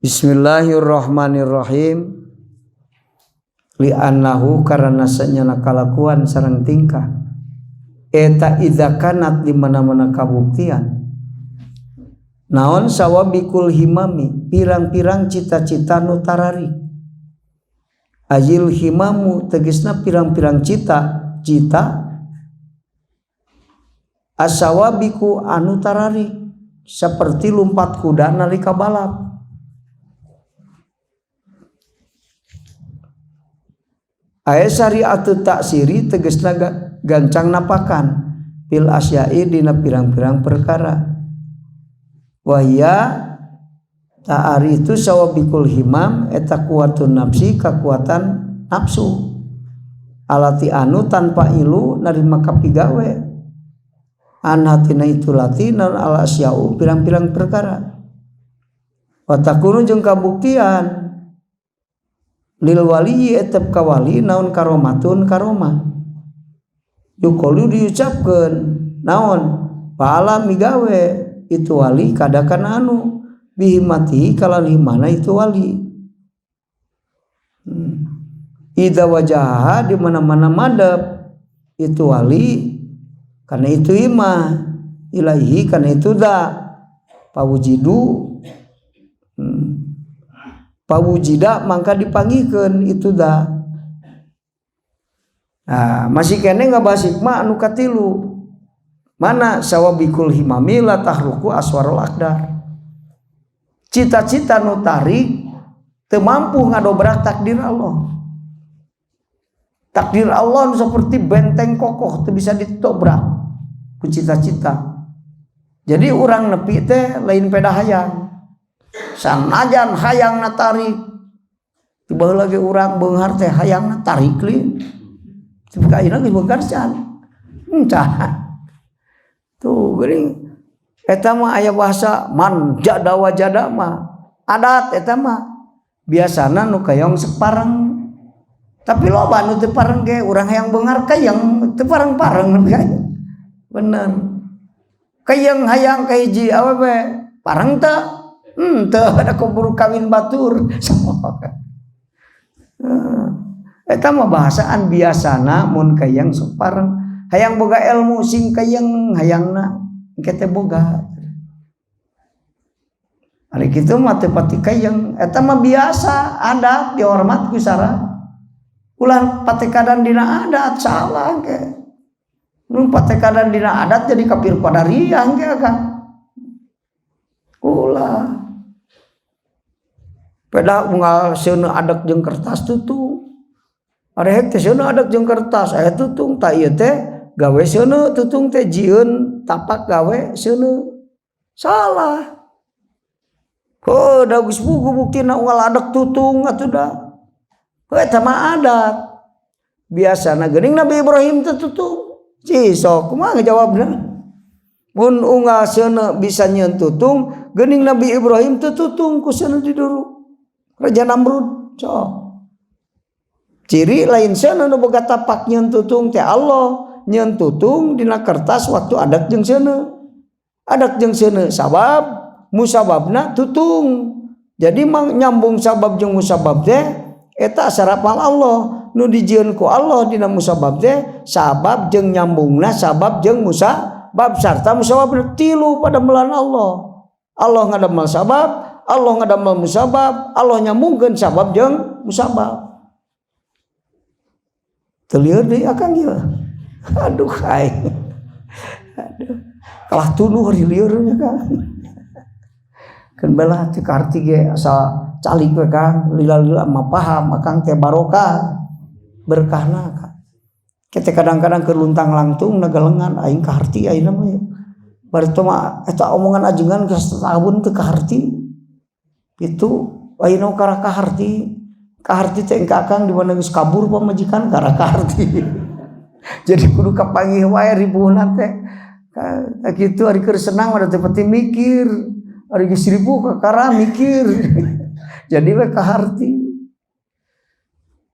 Bismillahirrahmanirrahim. Li'annahu karena sanyana kalakuan sareng tingkah eta idza kanat di mana-mana kabuktian naon sawabikul himami pirang-pirang cita-cita nu tarari ajil himamu tegesna pirang-pirang cita asawabiku anu tarari seperti lumpat kuda nalika balap. Aya syariatu taksiri tegesna gancang napakan fil asyai dina pirang-pirang perkara. Wahya ta'ari itu sawabikul himam eta kuatun nafsi kakuatan nafsu. Alati anu tanpa ilu narima kapigawe. An hatina itu latinan al asyau pirang-pirang perkara. Wa takunu jeung kabuktian lil wali etep kawali naon karomatun karomah yukolu diucapkeun naon paala migawe itu wali kadakan anu bihimati kalalih mana itu wali idza wajaha di mana-mana madep itu wali karena itu imah ilahi karena itu da pawujidu pawujida mangka dipanggihkeun itu dah. Nah, masih kene ngabahas hikmah anu katilu. Mana sawabikul himami la tahruku aswarul aqdar. Cita-cita nu tarik teu mampu ngadobrak takdir Allah. Takdir Allah seperti benteng kokoh teu bisa ditobrak ku cita-cita. Jadi urang nepi teh lain peda hayang. Sanajan hayang na tarik tiba lagi urang beunghar teh hayang na tarik li tiba ayeuna geus beungkarcan tuh geuning eta mah aya bahasa man jada wajada mah adat eta mah biasana nu kayong separeng tapi loba nu teu pareng ge urang hayang beunghar kayang teu pareng-pareng bener kayang hayang ka hiji awewe pareng teu ada keburu kawin batur eta mah bahasaan biasana mun kayang separeng hayang boga ilmu sing kayang hayangna engke teh boga ari kitu mah teu pati kayang eta mah biasa adat dihormat ku sara ulah patekadan dina adat salah engke nu patekadan dina adat jadi kafir qadariyah engke kan ulah peda unggal seuneu adak jeung kertas tutung arek teh seuneu adak jeung kertas aya tutung ta ieu teh gawe seuneu tutung teh jieun tapak gawe seuneu salah da geus puguh buktina unggal adak tutung atuh da eta mah adat biasana geuning Nabi Ibrahim teh tutung sok kumaha ngajawabna mun unggal seuneu bisa nyieun tutung geuning Nabi Ibrahim teh tutung ku seuneu diduru Raja Namrud cok ciri lain seuneu nu boga tapak nyeun tutung teh Allah nyeun tutung dina kertas waktu adat jeung seuneu sabab musababna tutung jadi nyambung sabab jeung musabab teh eta sarapal Allah nu dijieun ku Allah dina musabab teh sabab jeung nyambungna sabab jeung musabab sarta musabab tilu pada melan Allah ngadamel sabab Allah ngadamel musabab Allah nyambungkeun sabab jeung musabab teu lieur deui akang ieu aduh kalah tunuh ari lieur nya Kang keun balah teu karti ge asal calik we Kang lila-lila mah paham akang teh barokah berkahna Kang kita kadang-kadang keur luntang langtung nagalengan aing kaharti ayeuna mah bari teh mah eta omongan ajengan geus tahun teu kaharti itu ayeuna kara kaharti teh engke akang di mana geus kabur pamajikan kara kaharti jadi kudu kapanggih wae ribuhna teh kitu ari keur senang mah teu pati mikir ari geus ribuh kakara mikir jadi we kaharti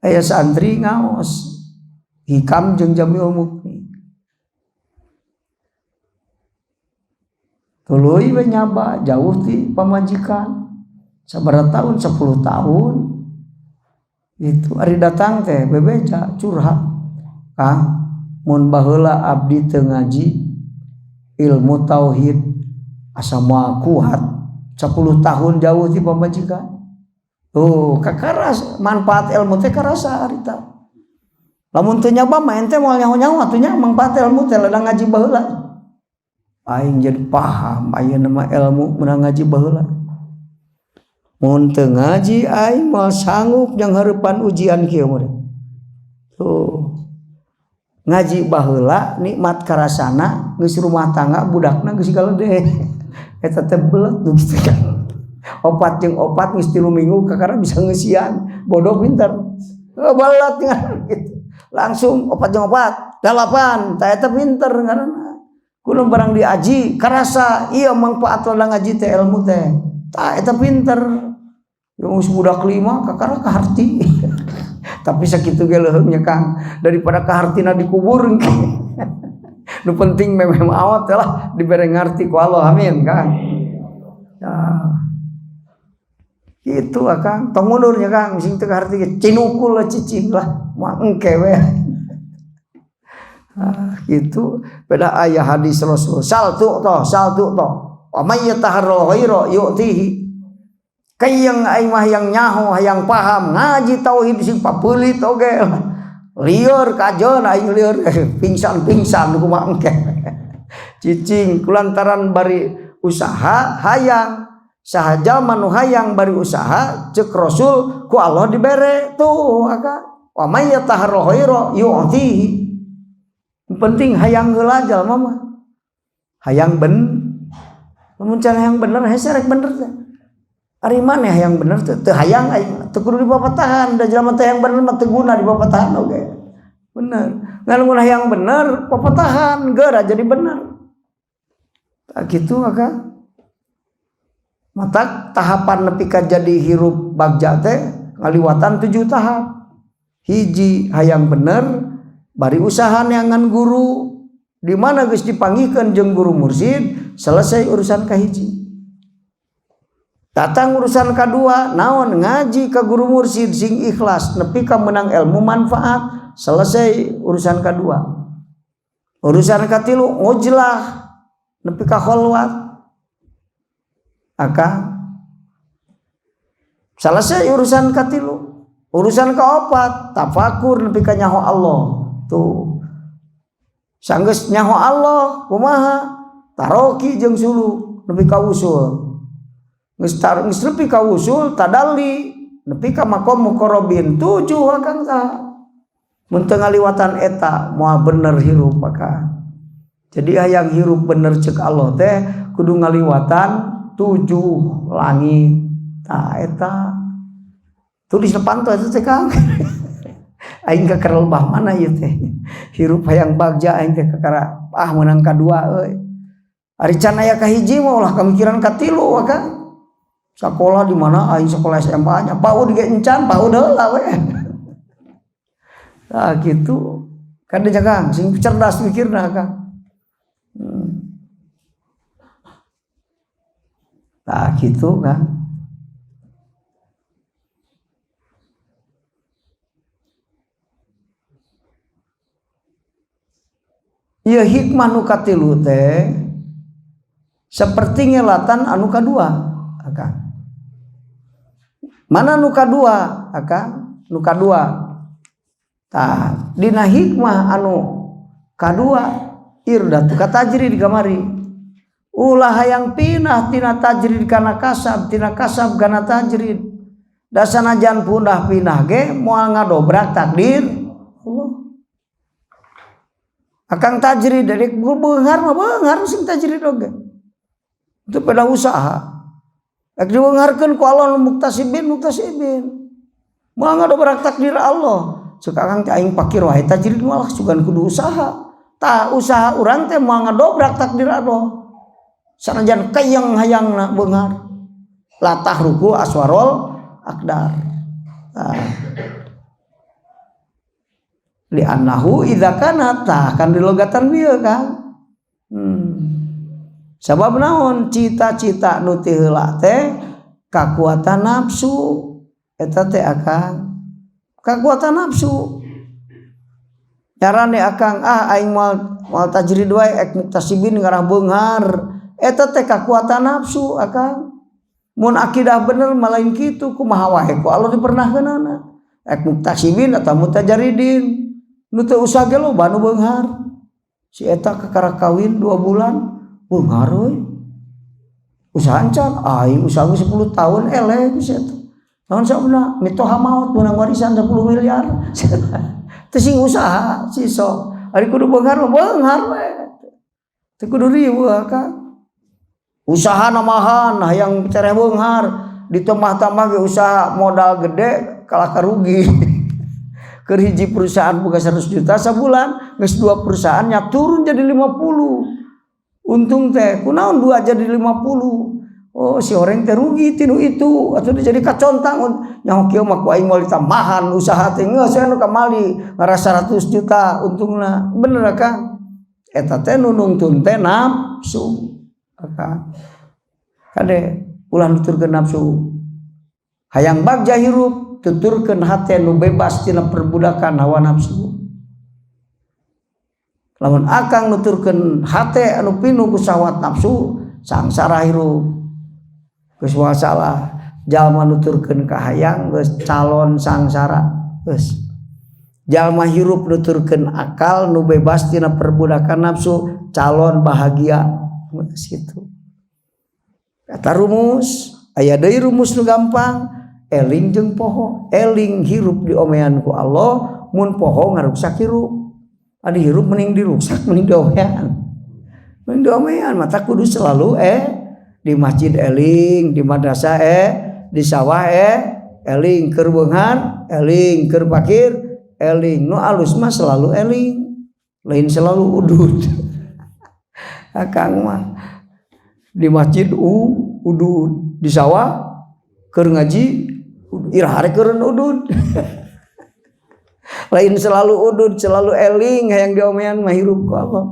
aya santri ngaos hikam jeung Jamiul Mukni tuluy we nyaba jauh ti pamajikan sabaraha tahun 10 tahun itu ari datang teh bebeja curhat Kang mun baheula abdi teu ngaji ilmu tauhid asa moal kuat 10 tahun jauh ti pamajikan tuh kakaras manfaat ilmu teh karasa harita lamun teu nyoba mah ente moal nyaho-nyaho atuh nya manfaat ilmu teh ladang ngaji baheula aing jadi paham ayeuna mah ilmu menang ngaji baheula mun teu ngaji aing moal sanggup yang hareupan ujian kieu mah tuh ngaji baheula nikmat karasana geus rumah tangga budakna geus galede eta teh belet tuh gitu kan opat jeung opat geus 3 minggu kakara bisa ngeusian bodoh pinter belet gitu langsung opat jeung opat 8 tah eta pinter ngaranna kudu barang diaji karasa ieu manfaat ngaji teh ilmu teh tah eta pinter geus budak 5 kakara kaharti tapi sakitu ge leuheungnya Kang daripada kahartina dikubur nu penting memang awat lah dibere ngarti ku Allah amin Kang nah gitu Kang tong mundurnya Kang sing teu kaharti cinukul lah cicing lah moal engke we gitu beda aya hadis Rasul saltu to wa may yataharral ghaira yu'tihi kayang aing mah yang nyaho hayang paham ngaji tauhid sing papeulit oge lieur kajeun aing lieur pingsan kumaha engke cicing kulantaran bari usaha hayang saha jalma nu hayang bari usaha ceuk Rasul ku Allah dibere tuh aka wa may yataharral ghaira yu'tihi penting hayang heula jalma mah hayang mun can hayang bener hese rek bener teh ari maneh hayang bener teu hayang aing teu kudu dipapatahan da jelema teh hayang bener mah teu guna dipapatahan oge bener ngan mun hayang bener papatahan geura jadi bener tah kitu maka matak tahapan nepi ka jadi hirup bagja teh ngaliwatan 7 tahap hiji hayang bener bari usaha neangan guru di mana geus dipanggihkeun jeung guru mursyid selesai urusan kahiji datang urusan kedua naon ngaji ka guru mursyid sing ikhlas nepi ka menang ilmu manfaat selesai urusan kedua urusan katilu ngojlah nepi ka khalwat aka selesai urusan katilu urusan kaopat tafakur nepi ka nyaho Allah tuh sanggeus nyaho Allah kumaha taroki jeung sulu nepi ka usul geus nepi ka usul tadalli nepi ka maqam muqarrabin 7 akang tah mun teu ngaliwatan eta moal bener hirup maka jadi hayang hirup bener ceuk Allah teh kudu ngaliwatan 7 langit tah eta tulis depan tuh teh Kang aing kakara lebah mana ieu teh hirup hayang bagja aing teh kakara menang kadua euy ari can aya kahiji mah ulah kamikiran katilu Kang sekolah di mana aing sekolah SMA nya PAUD ge encan PAUD heula we nah gitu kan dia Kang sing cerdas mikirna Kang nah gitu kan ieu hikmah nu katilu teh seperti ngelatan anu kadua Kang mana nu kadua Kang nu kadua tah dina hikmah anu kadua irdatu ka tajrid kamari ulah hayang pinah tina tajrid kana kasab tina kasab kana tajrid da sanajan pundah pinah ge moal ngadobrak takdir Allah akang tajrid dari beunghar mah beunghar sing tajrid oge itu pada usaha ek dibeungharkeun ku Allah muktasibin moal ngadobrak takdir Allah sekarang teh aing pakir wae tajrid malah sugan kudu usaha tah usaha urang teh moal ngadobrak takdir Allah sanajan kayang hayangna beunghar la tahruku aswarul aqdar li annahu idza kana tah kan dilogatan bieu Kang sabab naon cita-cita nu teu heula teh kakuatan nafsu eta teh akang kakuatan nafsu carane akang aing moal tajrid wae ek muktasibin ngarah beunghar eta teh kakuatan nafsu akang mun akidah bener malain kitu kumaha wae ku Allah dipernahkeunana ek muktasibin atawa mutajaridin nu teu usah ge loba nu beunghar si eta kakara kawin 2 bulan beunghar we usaha encan aing usaha 10 tahun eleh geus eta naon sabuna mitoha maut menang warisan 10 miliar teu sing usaha sisok ari kudu beunghar we teu kudu riweuh akang usaha namahan hayang cereh beunghar ditambah-tambah ge usaha modal gede kalah karugi keur hiji perusahaan boga 100 juta sabulan geus 2 perusahaannya turun jadi 50 untung teh kunaon 2 jadi 50 oh si orang teh rugi tinu itu atuh jadi kacontang nyaho kieu mah ku aing moal ditambahan usaha teh geus anu kamali ngarasa 100 juta untungna bener Kang eta teh nu nuntun teh nafsu Kang kade ulah nuturkeun nafsu hayang bagja hirup tuturkeun hate nu bebas tina perbudakan hawa nafsu lamun akang nuturkeun hate anu pinuh ku syahwat nafsu sangsara hirup geus wasalah jalma nuturkeun ka hayang geus calon sangsara geus jalma hirup nuturkeun akal nu bebas tina perbudakan nafsu calon bahagia geus kitu eta rumus aya deui rumus nu gampang eling jeung poho eling hirup diomean ku Allah mun poho ngaruksak hirup adi hirup mending diruksak mending diomean mata kudu selalu di masjid eling di madrasah di sawah eling keur beunghar eling keur pakir eling nu alus mah selalu eling lain selalu udud akang mah di masjid udud di sawah keur ngaji irah keur udud lain selalu udud selalu eling hayang diomean mah hirup ku Allah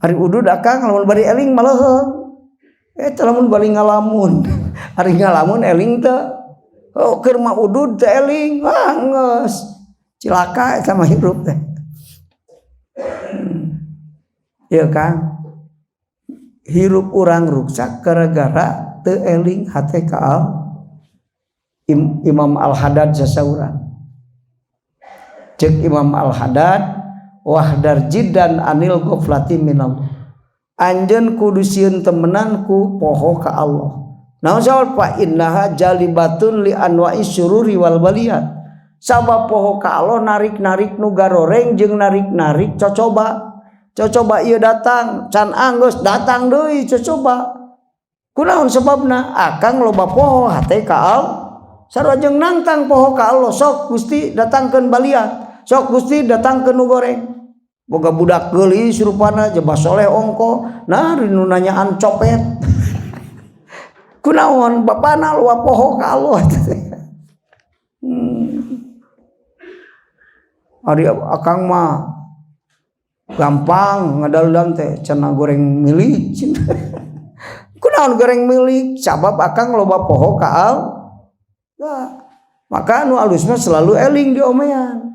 ari udud akang lamun bari eling maleuheung eta lamun bari ngalamun ari ngalamun eling teu oh keur mah udud teu eling geus cilaka eta mah hirup teh ieu Kang hirup urang ruksak gara-gara teu eling hate ka Imam Al-Haddad sasaurang cek Imam Al-Haddad wahdar jiddan anil ghaflati minallah anjeun kudu sieun temenan ku poho ka Allah naon sawl fa innaha jalibatun li anwa'i syururi wal baliyat sabab poho ka Allah narik-narik nu garoreng jeung narik-narik cocoba ieu datang can anggeus datang deui cocoba kunaon sebabna akang loba poho hate ka Allah sarojeng nangtang poho ka Allah sok Gusti datangkeun baliat sok Gusti datangkeun nu goreng boga budak geulis rupana jebas soleh ongko nah nu nanyaan copet kunaon bapana loba poho ka Allah ari akang mah gampang ngadaludan teh cenah goreng milik kunaon goreng milik sabab akang loba poho ka Allah maka nu alus mah selalu eling diomean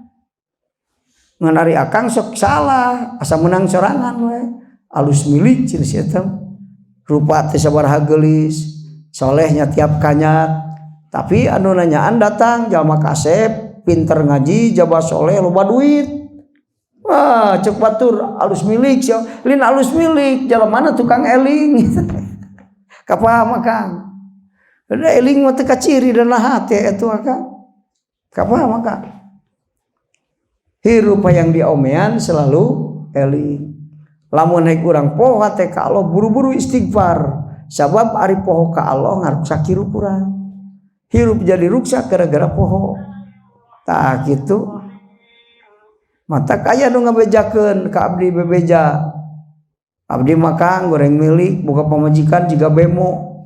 ngan ari akang sok salah asa menang sorangan we alus milik ciri eta rupa teh sabaraha geulis solehnya tiap kanyat tapi anu nanyaan datang jalma kasep pinter ngaji jaba soleh loba duit wah cek batur alus milik lin alus milik jalemana tukang eling kapaham Kang ada eling mah teu kaciri dan hate eta Kang kapaham Kang hirup yang diomean selalu eling lamun haik urang poho teh ka Allah buru-buru istighfar sabab ari poho ka Allah ngaruksak hirup urang hirup jadi ruksak gara-gara poho tah kitu mata aya nu ngabejakeun ka abdi bebeja abdi makan goreng milik boga pamajikan jiga bemo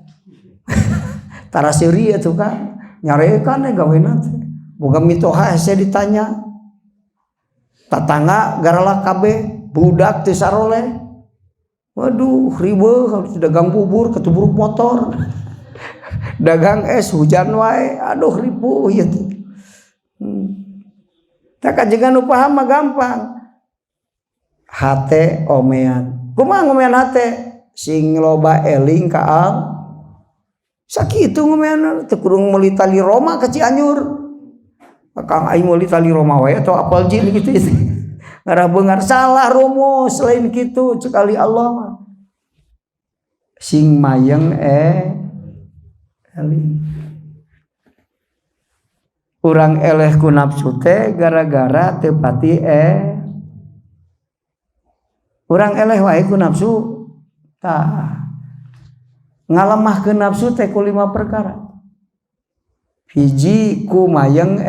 tara seuri atuh Kang nyarekan gawena teh boga mitoha hese ditanya tatangga garala kabeh budak teu saroleh waduh riweuh dagang bubur ketuburuk motor dagang es hujan wae aduh ripuh ieu teh. Tak kajengan nu paham mah gampang. Hate omean. Kumaha ngomean hate? Sing loba eling ka al. Sakitu ngomean teu kudu meuli tali Roma ka Cianjur. Kang aing meuli tali Roma wae atau apal jin gitu. Ngarah beungar salah rumus lain kitu sekali Allah mah. Sing mayeng eling. Urang eleh ku nafsu teh gara-gara teu pati urang eleh wae ku nafsu tah ngalemahkeun nafsu teh ku 5 perkara. Hiji ku mayeng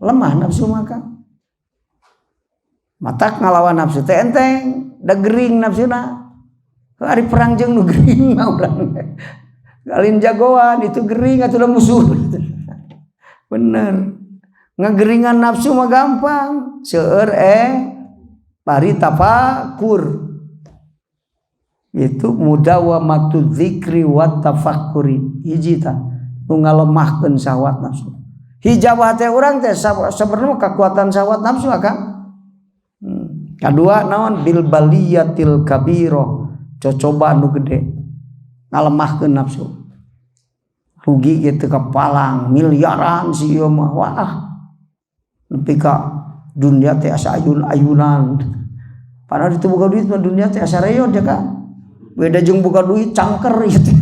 lemah nafsu maka. Matak ngalawan nafsu teh enteng, da gering nafsuna. Ari perang jeung nu gering mah urang. Galin jagoan itu gering atuh da musuh. Bener. Ngageringan nafsu mah gampang. Seueur bari tafakur. Itu mudawamatu dzikri wa tafakkuri. Hiji tah nu ngalemahkeun syahwat nafsu. Hijabah teh urang teh sabenerna kekuatan syahwat nafsu akang. Kadua naon bil baliyatil kabiro cocoba nu gede ngalemahkeun nafsu rugi gitu kepalang miliaran si ieu mah wah nepi ka dunia teh asa ayun-ayunan padahal itu buka duit mah dunia teh asa reot ya kan beda jeung buka duit cangker gitu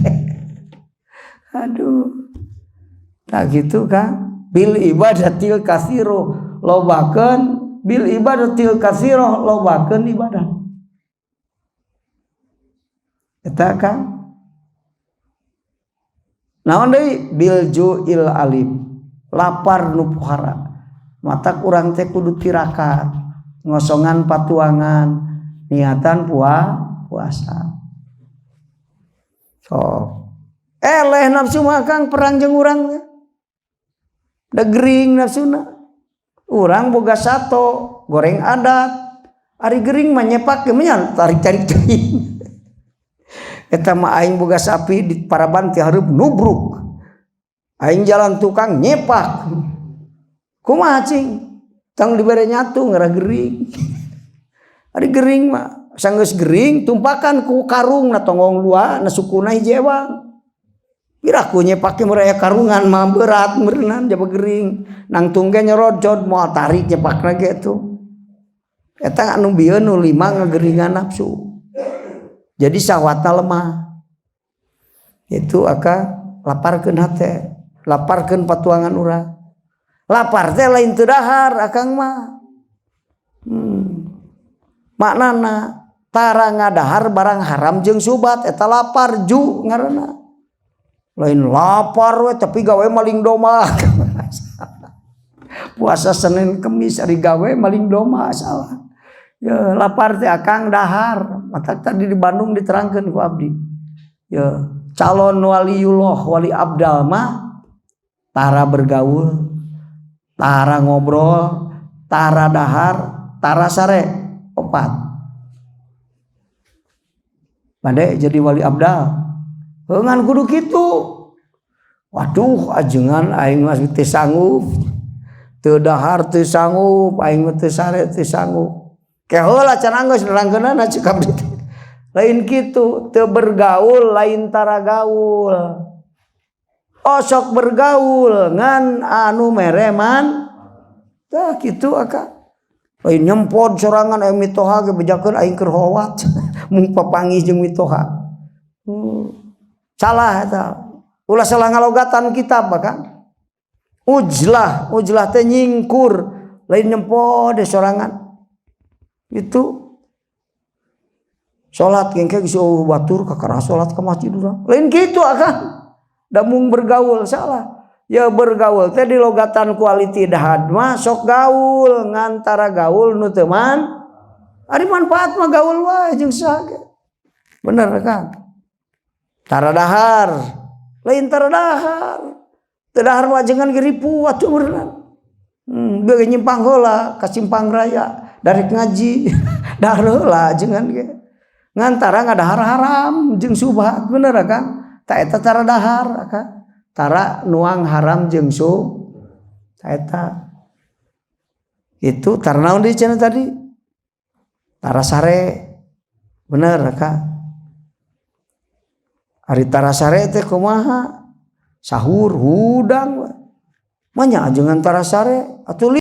aduh tak gitu kan bil ibadatil katsiro lobakeun bil ibadatil katsirah lobakeun ibadah eta kan naon deui bil ju'il alim lapar nu pohara matak urang teh kudu tirakat ngosongan patuangan niatan puasa so eleh nafsu mah kang perang jeung urang teh da gering nafsuna. Urang boga sato goreng adat ari gering mah nyepak ge menyan tarik-tarik teuing eta mah aing boga sapi di paraban ti hareup nubruk aing jalan tukang nyepak kumaha cing tang dibere nyatu ngarah gering ari gering mah sanggeus gering tumpakan ku karung na tonggong lua na sukuna hiji ewang piraku nyepake meraya karungan mah berat meureunnan jaba gering nang tungge nyorojod moal tarik nyepakna ge tuh eta anu bieun nu 5 ngageringan nafsu jadi syahwatna lemah itu aka laparkeun hate laparkeun patuangan urang lapar teh lain teu dahar akang mah maknana tara ngadahar barang haram jeung subat eta lapar ju ngaranna lain lapar we tapi gawe maling doma puasa Senin Kemis ari gawe maling doma salah ya lapar teh akang dahar matak tadi di Bandung diterangkeun ku abdi ya calon waliullah wali abdal mah tara bergaul tara ngobrol tara dahar tara sare 4 pade jadi wali abdal ngan kudu kitu. Waduh ajengan aing mah teu sanggup. Teu dahar teu sanggup, aing mah teu sare teu sanggup. Ke heula can anggeus nerangkeunana cek abdi. Lain kitu, teu bergaul lain tara gaul. Osok bergaul ngan anu mereman. Tah kitu aka. Lain nyempod sorangan aya mitoha ge bejakeun aing keur howat. Mung papanggih jeung mitoha. Salah eta ulah salah ngalogatan kitab kan ujlah teh nyingkur lain nyempode sorangan itu salat gengke geus batur kakara salat ka masjid urang lain kitu akan da mung bergaul salah ya bergaul teh di logatan quality dahad mah sok gaul ngantara gaul nu teu man ari manfaat mah gaul wae jeung saha bener kan tara dahar lain tara dahar teu dahar mah jangan geripu atuh beureunan beuh nyimpang heula ka simpang raya darek ngaji dahar heula jangan ge ngantara ngadahar haram jeung subhat bener kan ta eta tara dahar kan tara nuang haram jeung eta itu tarnaon di cenah tadi tara sare bener Kak ari tara sare teh kumaha sahur hudang manya ajengan tara sare atuh